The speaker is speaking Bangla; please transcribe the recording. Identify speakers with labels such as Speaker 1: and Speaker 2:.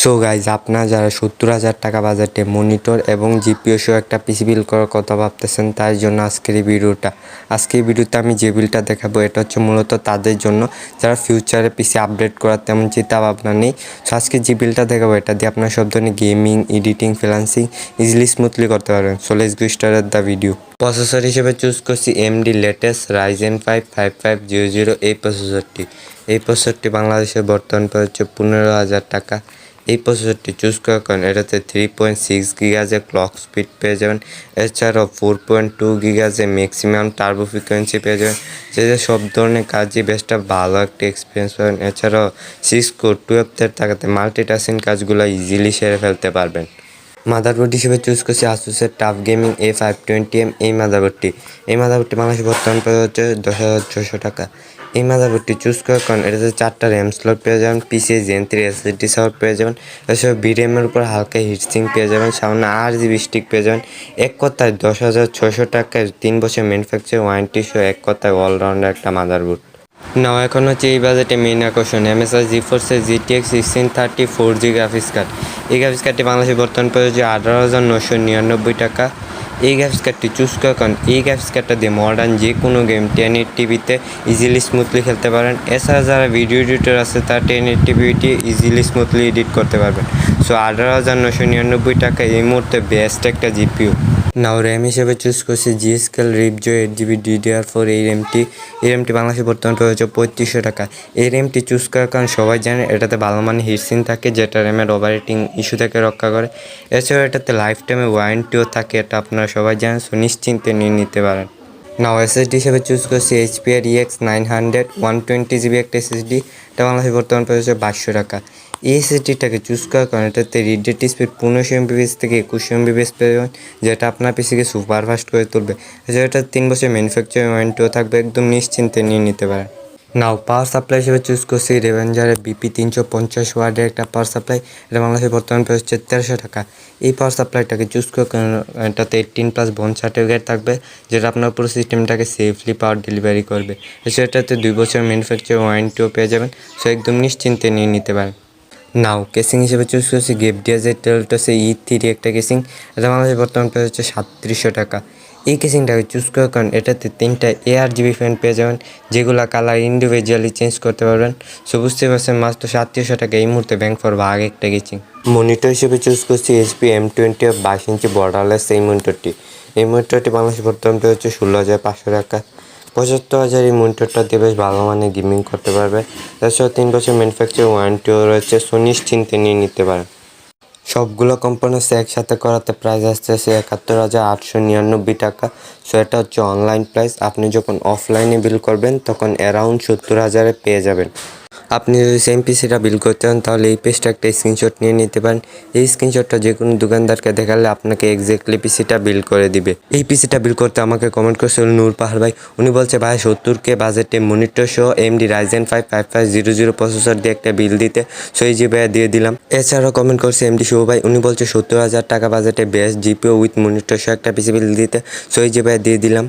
Speaker 1: সো গাইজ, আপনারা যারা 70,000 টাকা বাজেটে মনিটর এবং জিপিও সহ একটা পিসি বিল করার কথা ভাবতেছেন, তার জন্য আজকের এই ভিডিওটা। আজকের এই ভিডিওতে আমি যে বিলটা দেখাবো এটা হচ্ছে মূলত তাদের জন্য যারা ফিউচারে পিসি আপডেট করার তেমন চিন্তা ভাবনা নেই। সো আজকে যে বিলটা দেখাবো এটা দিয়ে আপনার সব ধরনের gaming, editing, freelancing easily smoothly করতে পারবেন। So let's go start the video. Processor হিসেবে চুজ করছি AMD লেটেস্ট Rayzen 5 5500 এই প্রসেসরটি। এই প্রসেসরটি বাংলাদেশের বর্তমান প্রাইস হচ্ছে 15,000 টাকা। এই প্রসেসরটি চুজ করার কারণ এটাতে 3.6 গিগাজের ক্লক স্পিড পেয়ে যাবেন, এছাড়াও 4.2 গিগাজের ম্যাক্সিমাম টার্বো ফ্রিকোয়েন্সি পেয়ে যাবেন, যেটা সব ধরনের কাজই বেশটা ভালো একটা এক্সপিরিয়েন্স পাবেন। এছাড়াও 6 কোর 12 টাকাতে মাল্টিটাস্কিং কাজগুলো ইজিলি সেরে ফেলতে পারবেন। মাদারবোর্ড হিসেবে চুজ করছি আসুসের টাফ গেমিং A520M এই মাদারবোর্ডটি। এই মাদারবোর্ডটি বাংলাদেশে বর্তমান প্রাইস হচ্ছে 10,600 টাকা। এই মাদারবোর্ডটি চুজ করার কারণ এটাতে 4টা র্যাম স্লট পেয়ে যাবেন, PCIe Gen 3 SSD সাপোর্ট পেয়ে যাবেন, এছাড়াও VRAM-এর উপর হালকা হিটসিঙ্ক পেয়ে যাবেন, সামনে 8GB স্টিক পেয়ে যাবেন। এক কথায় 10,600 টাকায় 3 বছর ম্যানুফ্যাকচার ওয়ারেন্টি সহ এক কথায় অলরাউন্ডার একটা মাদারবোর্ড। নাও এখন হচ্ছে এই বাজেটে মেইন আকর্ষণ MSI GeForce GTX 1630 4G graphics card. এই গ্রাফিক্স কার্ডটি বাংলাদেশে বর্তমান প্রাইস হচ্ছে 18,999 টাকা। এই গ্রাফিক্স কার্ডটি চুজ করার কারণ এই গ্রাফিক্স কার্ডটা দিয়ে মডার্ন যে কোনো গেম 1080pতে ইজিলি স্মুথলি খেলতে পারেন। এছাড়া যারা ভিডিও এডিটর আছে তারা 1080p ইজিলি স্মুথলি এডিট করতে পারবেন। সো 18,999 টাকা এই মুহূর্তে বেস্ট একটা জিপিইউ। নাও র্যাম হিসেবে চুজ করছি জিএসকেল রিপজো 8GB DDR4 এই র্যামটি বাংলাদেশে বর্তমান প্রাইস হচ্ছে 3500 টাকা। এই র্যামটি চুজ করার কারণ সবাই জানে এটাতে ভালো মানের হিটসিন থাকে, যেটা র্যামের ওভারহিটিং ইস্যু থেকে রক্ষা করে। এছাড়াও এটাতে লাইফ টাইমে ওয়ারেন্টিও থাকে, এটা আপনারা সবাই জানেন। সো নিশ্চিন্তে নিয়ে নিতে পারেন। নাও এসএসডি হিসেবে চুজ করছি HP RX 900 120GB একটা এসএসডি। এটা বাংলাদেশে বর্তমান প্রাইস হচ্ছে 2200 টাকা। এই এসএসডিটাকে চুজ করার কারণ এটাতে রিড ডেটা স্পিড 1500 MBps থেকে 2100 MBps পেয়ে যাবেন, যেটা আপনার পিসিকে সুপার ফাস্ট করে তুলবে। এছাড়া এটা 3 বছর ম্যানুফ্যাকচারিং ওয়ারেন্টিও থাকবে, একদম নিশ্চিন্তে নিয়ে নিতে পারেন। নাও পাওয়ার সাপ্লাই হিসেবে চুজ করছি রেভেঞ্জারের BP 350 ওয়াটের একটা পাওয়ার সাপ্লাই। এটা বাংলাদেশের বর্তমান প্রাইস হচ্ছে 1300 টাকা। এই পাওয়ার সাপ্লাইটাকে চুজ করে এটাতে 18+ বন্ড সার্টিফিকেট থাকবে, যেটা আপনার পুরো সিস্টেমটাকে সেফলি পাওয়ার ডেলিভারি করবে। এছাড়া এটাতে 2 বছর ম্যানুফ্যাকচার ওয়ারেন্টিও পেয়ে যাবেন। সো একদম নিশ্চিন্তে নিয়ে নিতে পারেন। নাও কেসিং হিসেবে চুজ করছি গেপডিয়াজের টেলটসে E3 একটা কেসিং। এটা বাংলাদেশের বর্তমান প্রাইস হচ্ছে 3700 টাকা। এই কেসিংটাকে চুজ করার কারণ এটাতে 3টা ARGB ফ্যান পেয়ে যাবেন, যেগুলো কালার ইন্ডিভিজুয়ালি চেঞ্জ করতে পারবেন। সো বুঝতে পারছেন মাত্র 3700 টাকা এই মুহূর্তে ব্যাংক ফর ভাগ একটা কেসিং। মনিটর হিসেবে চুজ করছি HP M20 22 ইঞ্চি বর্ডারলেস এই মনিটরটি। এই মনিটরটি বাংলাদেশের বর্তমান প্রাইস হচ্ছে 16,500 টাকা। 75,000 এই মনিটরটা দিয়ে বেশ ভালো মানে গেমিং করতে পারবে। তাছাড়া 3 বছর ম্যানুফ্যাকচার ওয়ারেন্টিও রয়েছে। সো নিশ্চিন্তে নিয়ে নিতে পারেন। সবগুলো কম্পোনেন্টস একসাথে করাতে প্রাইস আসতেছে 71,899 টাকা। সো এটা হচ্ছে অনলাইন প্রাইস। আপনি যখন অফলাইনে বিল করবেন তখন অ্যারাউন্ড 70,000-এ পেয়ে যাবেন। আপনি যদি সেম পিসিটা বিল করতে চান তাহলে এই পেজটা একটা স্ক্রিনশট নিয়ে নিতে পারেন। এই স্ক্রিনশটটা যে কোনো দোকানদারকে দেখালে আপনাকে এক্স্যাক্টলি পিসিটা বিল করে দিবে। এই পিসিটা বিল করতে আমাকে কমেন্ট করেছিল নূর পাহাড় ভাই। উনি বলছে ভাই 70K বাজেটে মনিটর সহ AMD Ryzen 5 5500 প্রসেসর দিয়ে একটা বিল দিতে। সো এই যে ভাইয়া দিয়ে দিলাম। এছাড়াও কমেন্ট করছে MD শুভ ভাই, উনি বলছে 70,000 টাকা বাজেটে বেস্ট জিপিও উইথ মনিটর সহ একটা পিসি বিল দিতে। সো এই যে ভাইয়া দিয়ে দিলাম।